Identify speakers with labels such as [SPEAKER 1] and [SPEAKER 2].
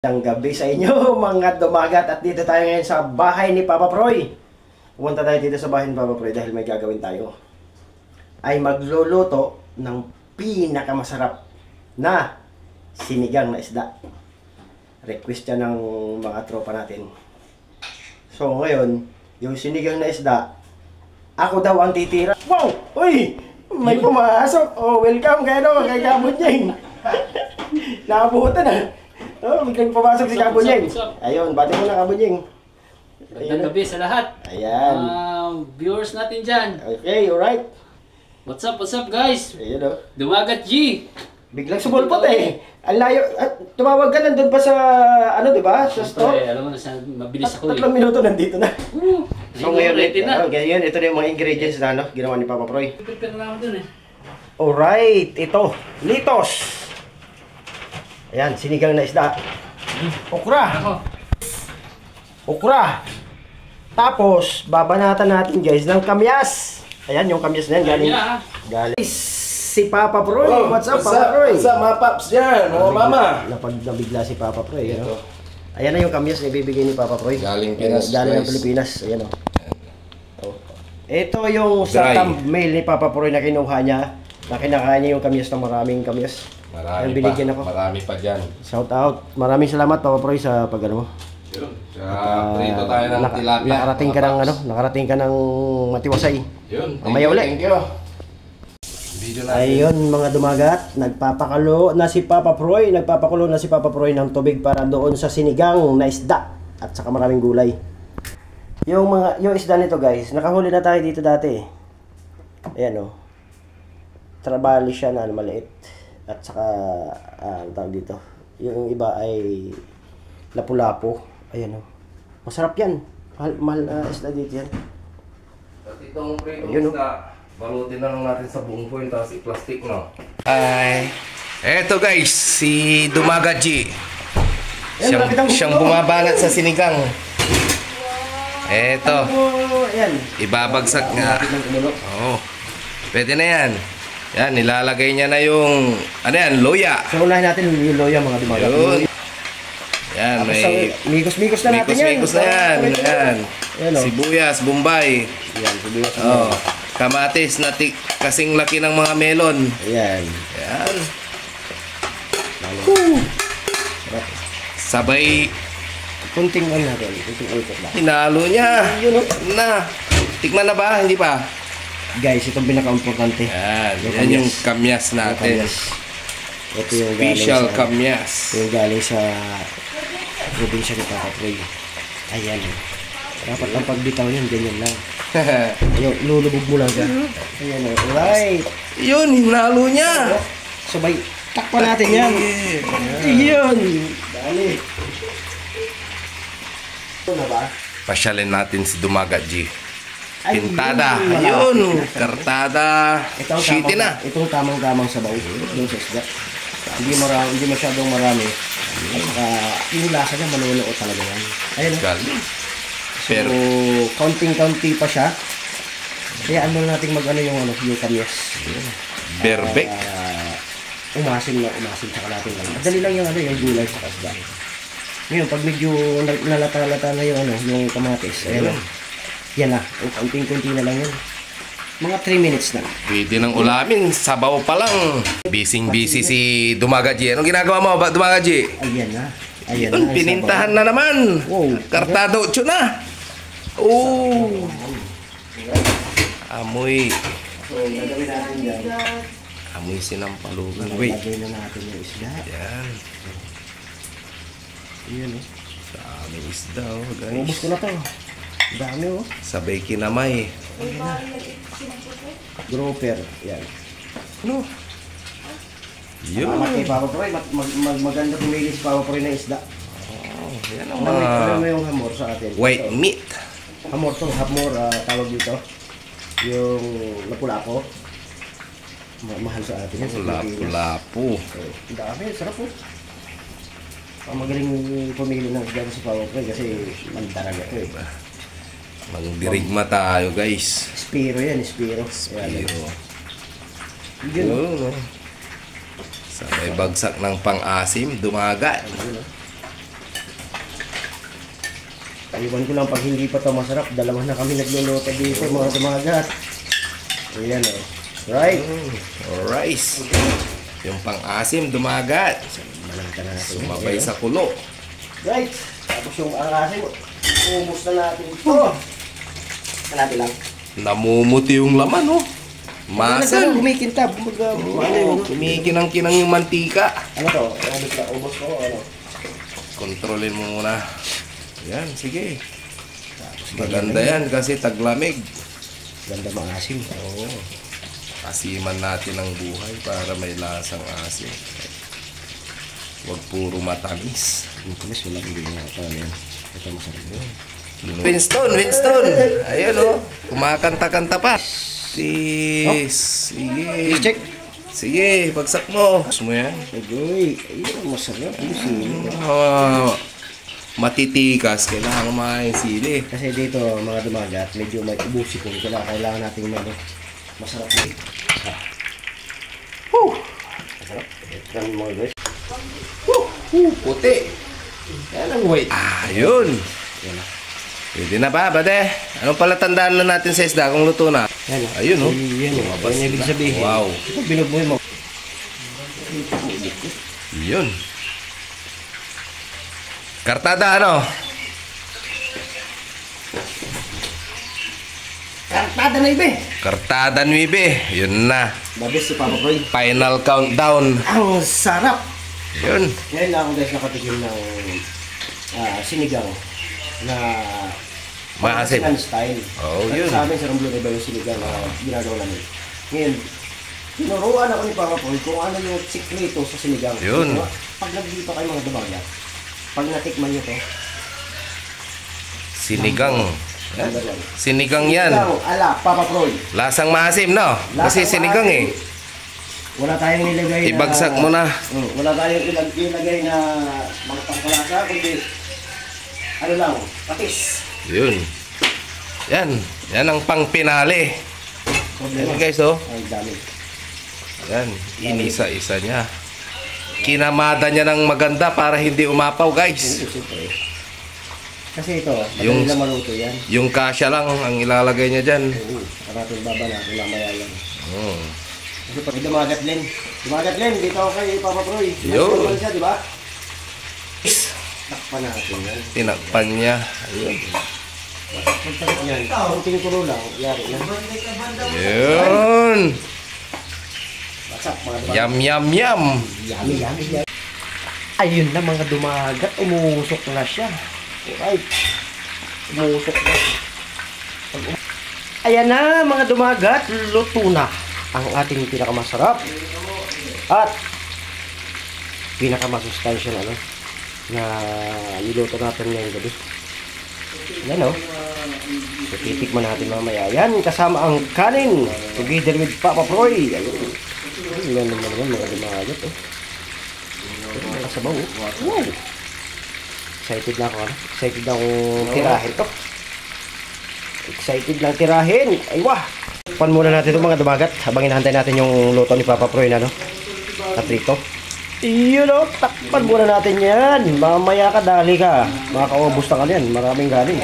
[SPEAKER 1] Magandang gabi sa inyo mga dumagat at dito tayo ngayon sa bahay ni Papa Proy. Pumunta tayo dito sa bahay ni Papa Proy dahil may gagawin tayo. Ay magluluto ng pinakamasarap na sinigang na isda. Request yan ng mga tropa natin. So ngayon, yung sinigang na isda, ako daw ang titira. Wow! Uy! May pumasok! Oh, welcome kayo kay Kabunjing! Nakabutan na! Oh, biglang pumasok si Kabunjing. Ayun, bati mo na Kabunjing.
[SPEAKER 2] Magandang gabi sa lahat.
[SPEAKER 1] Ayan.
[SPEAKER 2] Viewers natin dyan.
[SPEAKER 1] Okay, alright.
[SPEAKER 2] What's up guys?
[SPEAKER 1] Ayun o.
[SPEAKER 2] Dumagat G.
[SPEAKER 1] Biglang sumulpot eh. Ang layo. Tumawag ka nandun pa sa, ano diba? Sa store.
[SPEAKER 2] Alam mo na, mabilis ako eh.
[SPEAKER 1] 3 minuto nandito na. So ngayon,
[SPEAKER 2] ready na.
[SPEAKER 1] Ngayon, ito na yung mga ingredients na ano, ginawa ni Papa Proy.
[SPEAKER 2] Prepare na ako dun eh.
[SPEAKER 1] Alright, ito. Litos. Ayan, sinigang na isda. Okra.
[SPEAKER 2] Ako.
[SPEAKER 1] Okra. Tapos, babanatan natin guys ng kamyas. Ayan, yung kamyas na yan. Galing. Si Papa Proy. What's up, Papa Proy?
[SPEAKER 3] What's up, mga paps dyan? Mga mama.
[SPEAKER 1] Nabigla si Papa Proy. Ano? Ayan na yung kamyas na ibibigay ni Papa Proy.
[SPEAKER 3] Galing Pinas,
[SPEAKER 1] Galing ng
[SPEAKER 3] guys.
[SPEAKER 1] Pilipinas. Ayan o. Ito yung sa thumbnail ni Papa Proy na kinuha niya. Na kinakain niya yung kamyas na maraming kamyas.
[SPEAKER 3] Marami
[SPEAKER 1] binigyan
[SPEAKER 3] pa.
[SPEAKER 1] ako.
[SPEAKER 3] Marami pa dyan.
[SPEAKER 1] Shout out. Maraming salamat Papa Proy sa pag-ano mo.
[SPEAKER 3] Yun. Prito tayo ng tilapia.
[SPEAKER 1] Nakarating ka ng ano, nakarating ka ng matiwasay.
[SPEAKER 3] Yun.
[SPEAKER 1] Mamaya ulit.
[SPEAKER 3] Thank you. Video natin.
[SPEAKER 1] Ayun mga dumagat, nagpapakulo na si Papa Proy ng tubig para doon sa sinigang na isda at saka maraming gulay. Yung isda nito guys, nakahuli na tayo dito dati. Ayan oh. Trabali siya na maliit at saka ang tawag dito. Yung iba ay lapu-lapo. Ayan oh. Masarap yan. Mahal na isda dito yan.
[SPEAKER 3] At itong prito
[SPEAKER 1] Ayun,
[SPEAKER 3] isda, balutin na lang natin sa buong foil tapos i-plastic, no? Ay. Eto guys, si Dumagat G. Siyang bumabanat sa sinigang. Eto.
[SPEAKER 1] Ayan.
[SPEAKER 3] Ibabagsak nga. Oo. Pwede na yan. Yan, nilalagay niya na yung, ano yan, loya.
[SPEAKER 1] So unahin natin yung loya mga dumagat.
[SPEAKER 3] Yun. Yan, may
[SPEAKER 1] Mikos-mikos na natin yan.
[SPEAKER 3] mikos na yan. Yan.
[SPEAKER 1] Ayan, oh.
[SPEAKER 3] Sibuyas, bombay.
[SPEAKER 1] Yan, sibuyas.
[SPEAKER 3] Oh. Kamatis na kasing laki ng mga melon.
[SPEAKER 1] Ayan.
[SPEAKER 3] Yan. Sabay,
[SPEAKER 1] Kunting ano natin, kunting ulkot lang.
[SPEAKER 3] hinalo niya.
[SPEAKER 1] Yun oh.
[SPEAKER 3] Na. Tikman na ba? Hindi pa?
[SPEAKER 1] Guys, itong pinaka-importante.
[SPEAKER 3] Yan. Yan yung kamyas natin.
[SPEAKER 1] Ito yung
[SPEAKER 3] Special
[SPEAKER 1] galing sa,
[SPEAKER 3] kamyas.
[SPEAKER 1] yung galing sa probinsya ni Papa Proy. Ayan. Dapat lang pagbitaw yan, ganyan lang. Ayun, lulubog mo lang siya. Ayan o. Right.
[SPEAKER 3] Yun, hinalo niya.
[SPEAKER 1] Sabay, takpan natin yan. Ayun. Dali. Ito na ba?
[SPEAKER 3] Pasyalin natin si Dumagat G.
[SPEAKER 1] Ay,
[SPEAKER 3] Pintada.
[SPEAKER 1] yun,
[SPEAKER 3] Ayun. Kartada.
[SPEAKER 1] Ito ang
[SPEAKER 3] Shitty na.
[SPEAKER 1] Itong tamang-tamang sabaw. Yung sa isda. Hindi masyadong marami. At saka, yung lasa niya, manunuot talaga yan. Ayun.
[SPEAKER 3] Galing.
[SPEAKER 1] So,
[SPEAKER 3] Pero,
[SPEAKER 1] kaunting-kaunti pa siya. Kaya ano natin mag-ano yung kamyas.
[SPEAKER 3] berbek.
[SPEAKER 1] Umasin saka natin lang. Madali lang yung yung gulay sa isda. Ngayon, pag medyo nalata-lata na yung kamatis, ayan na. Yan na. Kaunting-kaunti na lang yun. Mga 3 minutes na.
[SPEAKER 3] Pwede ng ulamin. Sabaw pa lang. Busy si Dumagat G. Anong ginagawa mo, Dumagat G?
[SPEAKER 1] Ayan na. Ayan
[SPEAKER 3] Yun,
[SPEAKER 1] na.
[SPEAKER 3] pinintahan na naman.
[SPEAKER 1] Wow.
[SPEAKER 3] Kartado 8 na. Oh. Amoy.
[SPEAKER 1] So, gagawin natin yan.
[SPEAKER 3] Amoy sinampalugan. Wait.
[SPEAKER 1] Lagay na natin yung isda.
[SPEAKER 3] Yan.
[SPEAKER 1] Ayan oh.
[SPEAKER 3] Daming isda, oh,
[SPEAKER 1] Ubus
[SPEAKER 3] guys.
[SPEAKER 1] ko na to. Dami oh.
[SPEAKER 3] Sabay kinamay.
[SPEAKER 1] Grouper. Yan.
[SPEAKER 3] Ano?
[SPEAKER 1] Salamat kay
[SPEAKER 3] Yun.
[SPEAKER 1] Papa Proy. Maganda pumili si Papa Proy na isda.
[SPEAKER 3] Oh, yan ang
[SPEAKER 1] Alam mo
[SPEAKER 3] mga
[SPEAKER 1] yung hamor sa atin.
[SPEAKER 3] white
[SPEAKER 1] Ito.
[SPEAKER 3] meat.
[SPEAKER 1] Hamor to. Hamor tawag dito. Yung lapu-lapo. Mahal sa atin yan. Sa Pilipinas.
[SPEAKER 3] Lapu-lapu.
[SPEAKER 1] So, ang dami. Sarap po. Ang magaling pumili ng isda si Papa Proy kasi mandaraga to eh.
[SPEAKER 3] Magdirigma tayo, guys.
[SPEAKER 1] Spiro yan. Spiro.
[SPEAKER 3] Pero,
[SPEAKER 1] Yun.
[SPEAKER 3] yun, oh. Sabay bagsak ng pang-asim, Dumagat.
[SPEAKER 1] Ayun, oh. Iwan ko lang pag hindi pa ito masarap. Dalawa na kami nagluluto dito mga dumagat. Ayan o. Right.
[SPEAKER 3] Rice. Yung pang-asim, dumagat.
[SPEAKER 1] Malangka na natin.
[SPEAKER 3] Sumabay sa kulo.
[SPEAKER 1] Right. Tapos yung arasin, ubos na natin ito. Hanapin lang.
[SPEAKER 3] Namumuti yung laman, oh. Masal.
[SPEAKER 1] Kumikintab.
[SPEAKER 3] Kumikinang-kinang yung mantika.
[SPEAKER 1] Ano to? Ubos na. Ubos ko. Ano?
[SPEAKER 3] Kontrolin mo muna. Yan, sige. Maganda yan kasi taglamig.
[SPEAKER 1] Ganda mga asim.
[SPEAKER 3] Oo. Asiman natin ang buhay para may lasang asim. Huwag puro matamis.
[SPEAKER 1] Yung tumis, wala hindi nga ito. Ito masarap yun.
[SPEAKER 3] Winston! Ayun oh. Kumakanta-kanta pa. Sige.
[SPEAKER 1] Check.
[SPEAKER 3] Sige, bagsak mo. Gusto mo yan?
[SPEAKER 1] Agoy. Ayun, masarap. Yung sili.
[SPEAKER 3] Matitikas. Kailangan kumain sili.
[SPEAKER 1] Kasi dito, mga dumagat, medyo may ubusi ko. Kailangan natin masarap na. Masarap. Ito mga guys.
[SPEAKER 3] Puti.
[SPEAKER 1] Yan ang wait.
[SPEAKER 3] Ayun.
[SPEAKER 1] Yan na.
[SPEAKER 3] Pwede na ba, bade? Anong pala tandaan na natin sa isda kung luto na?
[SPEAKER 1] Yan na.
[SPEAKER 3] Ayun, oh.
[SPEAKER 1] Yan o.
[SPEAKER 3] Lumabas
[SPEAKER 1] Yan ibig
[SPEAKER 3] na.
[SPEAKER 1] sabihin.
[SPEAKER 3] Wow.
[SPEAKER 1] Ito, binugbuhin mo.
[SPEAKER 3] Yun. Kartada, ano?
[SPEAKER 1] Kartada na ibe.
[SPEAKER 3] Kartada 9. Yun na.
[SPEAKER 1] Babis si Papa Boy.
[SPEAKER 3] Final countdown.
[SPEAKER 1] Ang sarap.
[SPEAKER 3] Yun.
[SPEAKER 1] Ngayon lang ako guys nakatikim ng sinigang na
[SPEAKER 3] Maasim.
[SPEAKER 1] Mexican style.
[SPEAKER 3] Oh,
[SPEAKER 1] At
[SPEAKER 3] yun.
[SPEAKER 1] sa amin sa Romblon iba yung sinigang na ginagawa namin. Ngayon, tinuruan ako ni Papa Boy kung ano yung sikreto sa sinigang.
[SPEAKER 3] Yun.
[SPEAKER 1] Diba? Pag nagdito kayo mga dumagat, pag natikman nyo to,
[SPEAKER 3] Sinigang.
[SPEAKER 1] ganda lang.
[SPEAKER 3] Sinigang yan.
[SPEAKER 1] Sinigang ala Papa Boy.
[SPEAKER 3] Lasang maasim, no? Kasi
[SPEAKER 1] Lasang
[SPEAKER 3] sinigang
[SPEAKER 1] maasim.
[SPEAKER 3] eh.
[SPEAKER 1] Wala tayong nilagay
[SPEAKER 3] Ibagsak mo na.
[SPEAKER 1] Wala tayong ilagay na mga pangkalasa, kundi ano lang, patis.
[SPEAKER 3] Yun. Yan. Yan ang pang pinali. Yan guys, oh.
[SPEAKER 1] Ay, dami.
[SPEAKER 3] Yan. Inisa-isa niya. Kinamada niya ng maganda para hindi umapaw, guys.
[SPEAKER 1] Siyempre. Kasi ito,
[SPEAKER 3] Yung-
[SPEAKER 1] madali lang maluto yan.
[SPEAKER 3] Yung kasya lang ang ilalagay niya dyan.
[SPEAKER 1] Oo, natin baba natin mamaya yan.
[SPEAKER 3] Hmm.
[SPEAKER 1] Kasi pag dumagat Len, dito ako kay Papa Proy.
[SPEAKER 3] Yun.
[SPEAKER 1] Nasa siya, di ba? Takpan natin yan.
[SPEAKER 3] Tinakpan niya. Ayun.
[SPEAKER 1] Pagtakip yan, kunting tulo lang, yari na.
[SPEAKER 3] Yun.
[SPEAKER 1] Wasak mga dumagat.
[SPEAKER 3] Yum, yum, yum.
[SPEAKER 1] Yummy, yummy, yummy. Ayun na mga dumagat, umusok na siya. Alright. Umusok na. Ayan na mga dumagat, luto na ang ating pinakamasarap at pinakamasustansya na na niluto natin ngayong gabi. Yan o. So, titikman natin mamaya. Yan, kasama ang kanin. Together with Papa Proy. Ayun. Yan naman yan, mga dumagat. Kasabaw. Wow. Excited na ako. Excited na akong tirahin to. Excited lang tirahin. Ay wah. Pan muna natin itong mga dumagat. Habang hinahantay natin yung luto ni Papa Proy na at rito. Iyon o. Takpan muna natin yan. Mamaya ka, dali ka. Makakaubos na ka yan. Maraming galing.